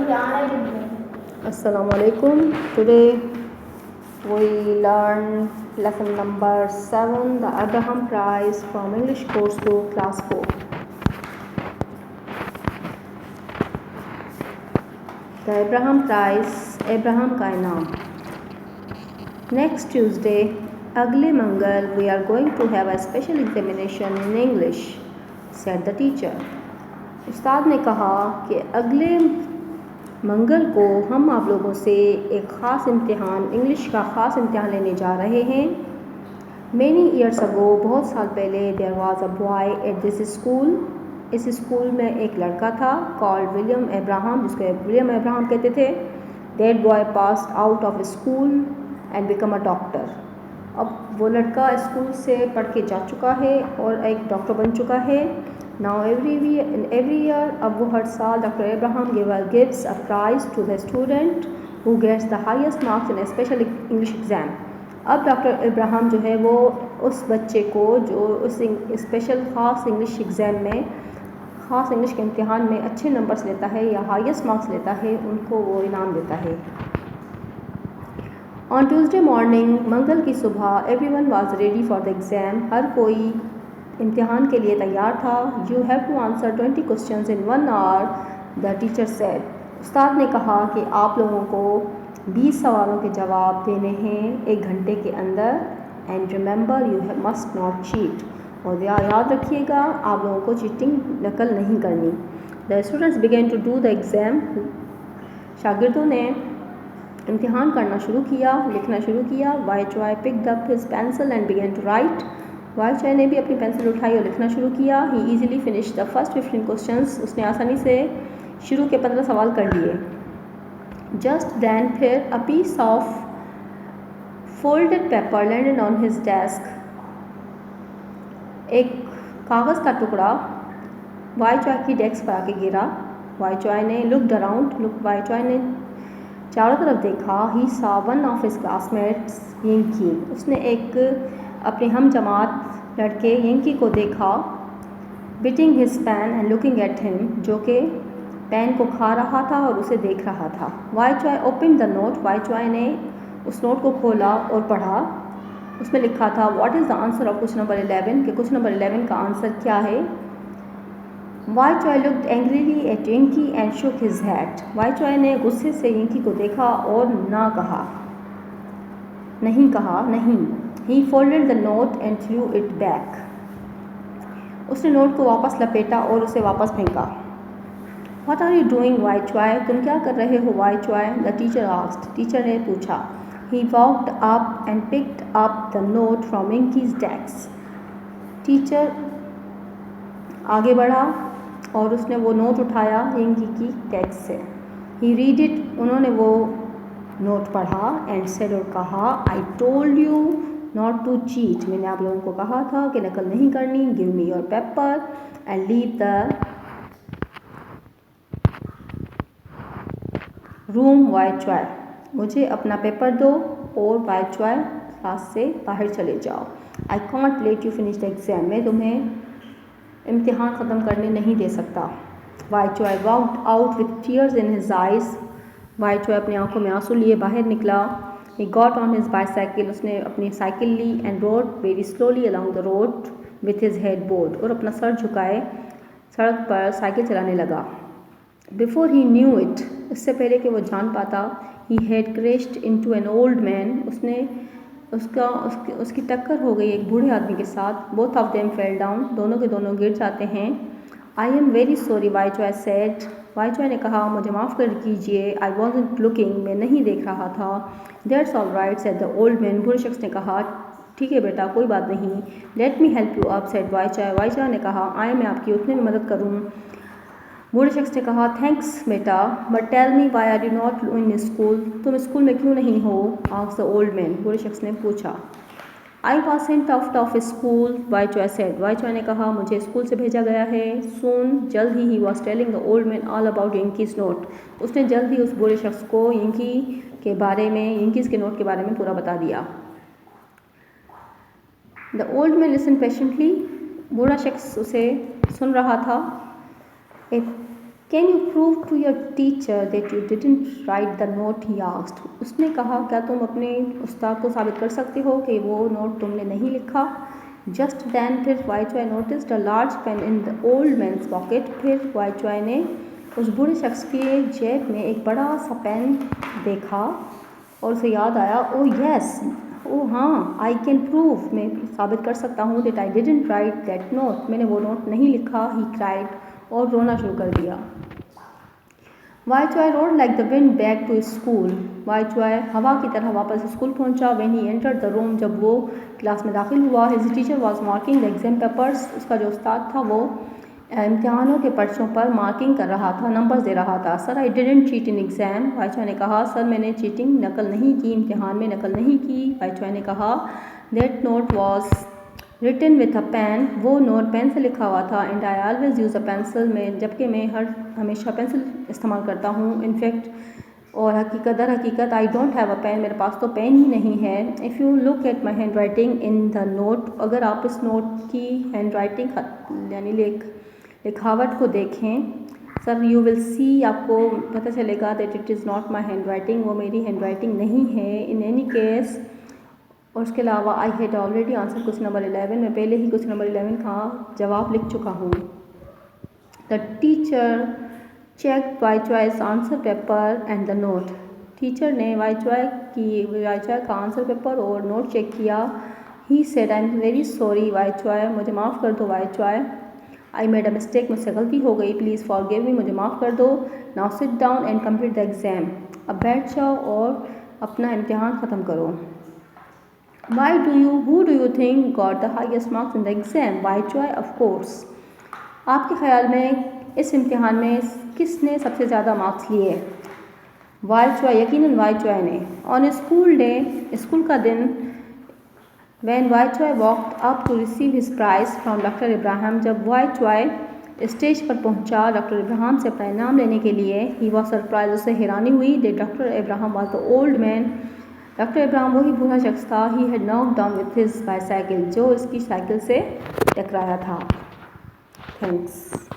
Assalamu alaikum. Today we learn lesson number 7, the Abraham Prize from English course book class 4. The Abraham Prize, Abraham का इनाम. Next Tuesday, अगले मंगल we are going to have a special examination in English, said the teacher. उस्ताद ने कहा कि अगले मंगल को हम आप लोगों से एक ख़ास इम्तिहान, इंग्लिश का ख़ास इम्तिहान लेने जा रहे हैं. Many years ago, बहुत साल पहले, there was a boy at this school. इस स्कूल में एक लड़का था called William Abraham, जिसको विलियम अब्राहम कहते थे. That boy passed out of school and become a doctor. अब वो लड़का स्कूल से पढ़ के जा चुका है और एक डॉक्टर बन चुका है. Now every year, अब वो हर साल doctor Abraham gives a prize to the student who gets the highest marks in a special English exam. अब डॉक्टर अब्राहम जो है वो उस बच्चे को जो उस स्पेशल ख़ास इंग्लिश एग्ज़ाम में, ख़ास इंग्लिश के इम्तिहान में अच्छे नंबर्स लेता है या हाईएस्ट मार्क्स लेता है, उनको वो इनाम देता है. On Tuesday morning, मंगल की सुबह, everyone was ready for the exam. हर कोई इम्तिहान के लिए तैयार था. You have to answer 20 questions in 1 hour, the teacher said. उस्ताद ने कहा कि आप लोगों को 20 सवालों के जवाब देने हैं 1 घंटे के अंदर. And remember, you must not cheat. और याद रखिएगा, आप लोगों को चीटिंग नकल नहीं करनी. The students began to do the exam. शागिर्दों ने इम्तिहान करना शुरू किया, लिखना शुरू किया. Wai picked up his pencil and began to write. Y ने भी अपनी पेंसिल उठाई और लिखना शुरू किया. He easily finished the first 15 questions. उसने आसानी से शुरू के 15 सवाल कर लिए. Just then फिर a piece of folded paper landed on his desk. एक कागज़ का टुकड़ा वाई की डेस्क पर आके गिरा. वाई ने looked around. वाई ने चारों तरफ देखा. He saw one of his classmates, Yinky. उसने एक अपने हम जमात लड़के यंकी को देखा. Biting his pen and looking at him, जो कि पेन को खा रहा था और उसे देख रहा था. Wai open the note. Wai ने उस नोट को खोला और पढ़ा. उसमें लिखा था what is the answer of question number 11, कि क्वेश्चन नंबर 11 का आंसर क्या है. Wai looked angrily at Yankee and shook his head. Wai ने गुस्से से यंकी को देखा और नहीं कहा. He folded the note and threw it back. उसने नोट को वापस लपेटा और उसे वापस फेंका. What are you doing, Wai? तुम क्या कर रहे हो, Wai? The teacher asked. Teacher ने पूछा. He walked up and picked up the note from Inky's desk. Teacher आगे बढ़ा और उसने वो नोट उठाया इंकी की डेस्क से. He read it. उन्होंने वो नोट पढ़ा एंड सेड, और कहा, I told you not to cheat. मैंने आप लोगों को कहा था कि नकल नहीं करनी. Give me your paper and leave the room, Wai. मुझे अपना पेपर दो और वाई क्लास से बाहर चले जाओ. I can't let you finish the exam. मैं तुम्हें इम्तिहान ख़त्म करने नहीं दे सकता. Wai walked out with tears in his eyes. Wai अपनी आंखों में आंसू लिए बाहर निकला. He got on his bicycle. उसने अपनी साइकिल ली and rode very slowly along the road with his head bowed. और अपना सर झुकाए सड़क पर साइकिल चलाने लगा. Before he knew it, इससे पहले कि वो जान पाता, he had crashed into an old man. उसकी टक्कर हो गई एक बूढ़े आदमी के साथ. Both of them fell down. दोनों के दोनों गिर जाते हैं. I am very sorry, Wai said. Wai ने कहा, मुझे माफ़ कर कीजिए. I wasn't looking. मैं नहीं देख रहा था. That's all right, said the old man. बूढ़े शख्स ने कहा, ठीक है बेटा, कोई बात नहीं. Let me help you up, said Wai ने कहा, आए मैं आपकी उतने में मदद करूं. बूढ़े शख्स ने कहा, थैंक्स बेटा, but tell me why are you not in school? तुम स्कूल में क्यों नहीं हो? asked the old man. बूढ़े शख्स ने पूछा. I was sent out of school, Wai said. Wai ने कहा, मुझे स्कूल से भेजा गया है. Soon, जल्द ही, he was telling the old man all about Yankee's note. उसने जल्द ही उस बूढ़े शख्स को यंकी के बारे में, यंकीज़ के नोट के बारे में पूरा बता दिया. The old man listened patiently. बूढ़ा शख्स उसे सुन रहा था. Can you prove to your teacher that you didn't write the note he asked. उसने कहा क्या तुम अपने उस्ताद को साबित कर सकते हो कि वो नोट तुमने नहीं लिखा। जस्ट दैन फिर Wai Choi noticed a large pen in the old man's pocket. फिर वाई चॉय ने उस बूढ़े शख्स के जेब में एक बड़ा सा पेन देखा और उसे याद आया, ओ यस, ओ हाँ, आई कैन प्रूव, मैं साबित कर सकता हूँ that I didn't right that note, मैंने वो नोट नहीं लिखा। ही क्राइड, और रोना शुरू कर दिया। Wai Choi rode like the wind back to school. Wai Choi हवा की तरह वापस स्कूल पहुंचा। When he entered the room, जब वो क्लास में दाखिल हुआ, his teacher was marking the exam papers. उसका जो उस्ताद था वो इम्तिहानों के पर्चों पर मार्किंग कर रहा था, नंबर्स दे रहा था। Sir I didn't cheat in exam. Wai Choi ने कहा, सर मैंने चीटिंग नकल नहीं की, इम्तिहान में नकल नहीं की। वाई चॉय ने कहा, that note was written with a pen, वो नोट पेन से लिखा हुआ था। And I always use a pencil, में जबकि मैं हमेशा पेंसिल इस्तेमाल करता हूँ। इनफैक्ट, और हकीकत I don't have a pen, मेरे पास तो पेन ही नहीं है। If you look at my handwriting in the note, अगर आप इस नोट की हैंड राइटिंग यानी लिखावट को देखें, सर यू विल सी, आपको पता चलेगा that it is not my hand writing, वो मेरी हैंड राइटिंग नहीं है। इन एनी केस, और उसके अलावा I had already answer question number 11, मैं पहले ही क्वेश्चन नंबर 11 का जवाब लिख चुका हूँ। The teacher check Wai Choi's answer paper and the note. Teacher ने वाई चॉय का आंसर पेपर और नोट चेक किया। He said, I am very sorry Wai Choi, मुझे माफ़ कर दो Wai Choi. I made a mistake, मुझसे गलती हो गई, प्लीज़ फॉरगिव मी, मुझे माफ़ कर दो। Now sit down and complete the exam, अब बैठ जाओ और अपना इम्तिहान ख़त्म करो। who do you think got the highest marks in the exam? Wai Choi, of course। आपके ख्याल में इस इम्तिहान में किसने सबसे ज़्यादा मार्क्स लिए? वाई चॉय, यकीनन वाई चॉय ने। ऑन स्कूल डे, स्कूल का दिन, when Wai Choi walked up to receive his prize from doctor Ibrahim, जब वाई चॉय स्टेज पर पहुंचा डॉक्टर इब्राहिम से अपना इनाम लेने के लिए, ही वॉज सरप्राइज, उसे हैरानी हुई, that doctor Ibrahim was the old man, doctor Ibrahim वही बूढ़ा शख्स था। He had knock down with his bicycle, जो इसकी साइकिल से टकराया था। थैंक्स।